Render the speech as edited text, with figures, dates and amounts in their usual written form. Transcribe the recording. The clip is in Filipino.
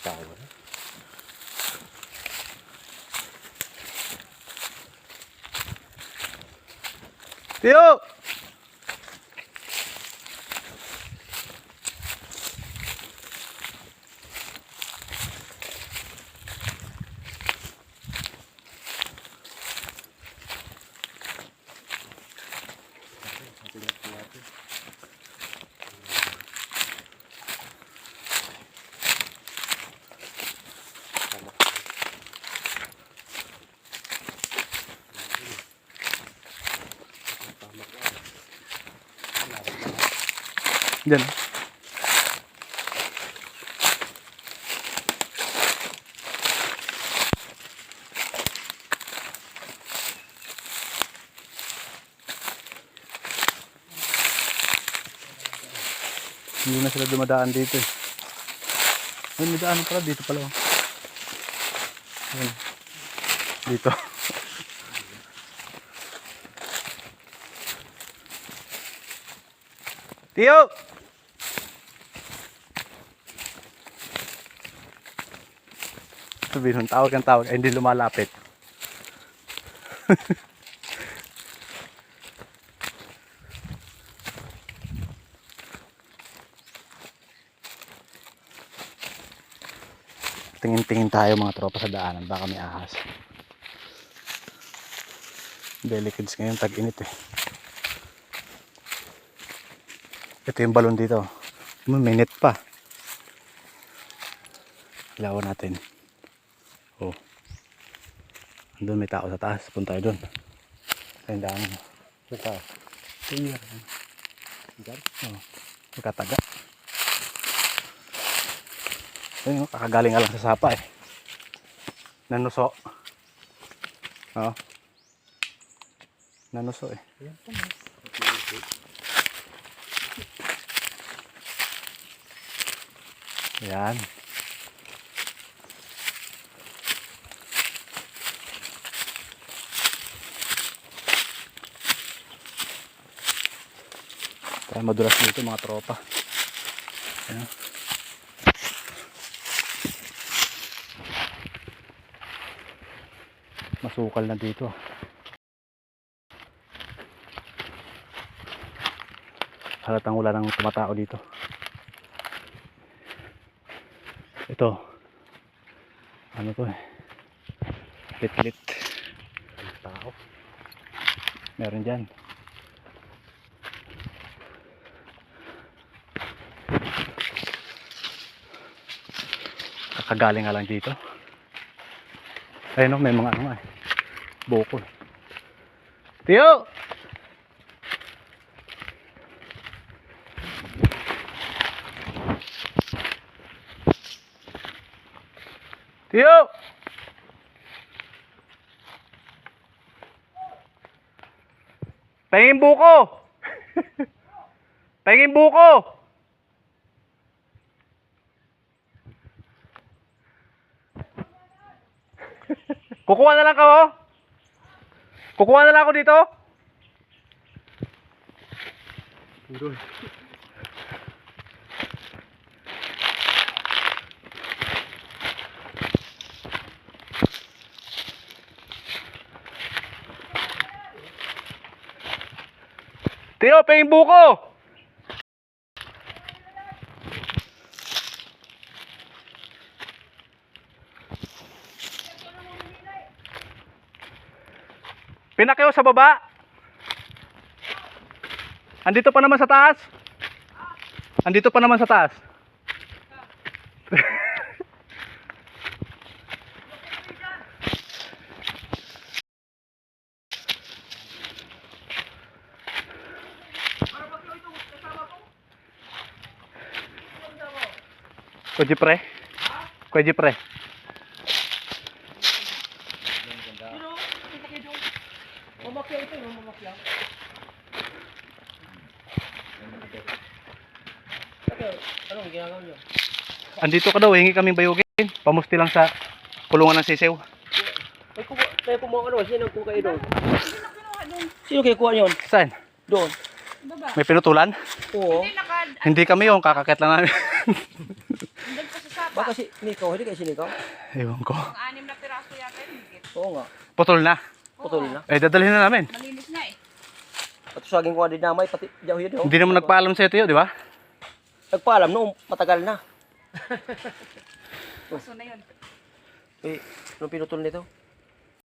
Tawa. Tiyo! Diyan. Hindi na sila dumadaan dito eh. Ay, may daan pala dito pala. Ayan. Dito. Tiyo! Sabihin, tawag ang tawag ay hindi lumalapit. Tingin-tingin tayo mga tropa sa daanan, baka may ahas. Delicates ngayon, tag-init eh. Ito yung balon dito. May net pa. Ilawan natin. Oh. Doon may tao sa taas. Punta tayo doon. Ayun daan. Sa taas. Tingnan. Diyan? Oh. Magkataga. Ayun, kakagaling nga lang sa sapa eh. Nanuso. Oh. Nanuso eh. Ayan. Kaya madulas dito mga tropa. Ayan. Masukal na dito. Halatang wala nang tumatao dito. Ito. Ano to eh? Lit-lit. Tao. Meron dyan. Kakagaling nga lang dito. Ayun o, may mga ano nga eh. Bukol. Tiyo! Tiyo! Pahingin buko! Pahingin buko! Kukuha na lang ka oh? Kukuha na lang ako dito? Doon. Tiyo, pahingin buko! Pinakyaw sa baba. Andito pa naman sa taas. Andito pa naman sa taas. Kuji pre. Kuji pre. Mamakyaw ito, mamakyaw. Anong ginagawa nyo? Andito ka daw, hingi kaming bayugin. Pamusti lang sa kulungan ng sisew. May kumuha ka doon, sino kuha kayo doon? Sino kayo kuha nyo? Saan? Doon. May pinutulan? Oo. Hindi kami yung kakakit lang namin. Nandun pa sa sapa. Baka si Nikaw, hindi kayo si Nikaw? Ewan ko. Ang 6 na piraso yata yung higit. Oo nga, Putol na. putol na. Eh, dadalhin na namin. Malinis na eh. At saging ko din namay, pati diyaw yun. Hindi naman nagpaalam sa ito yun, di ba? Nagpaalam noong matagal na. Kaso na yun. Eh, anong pinutol nito?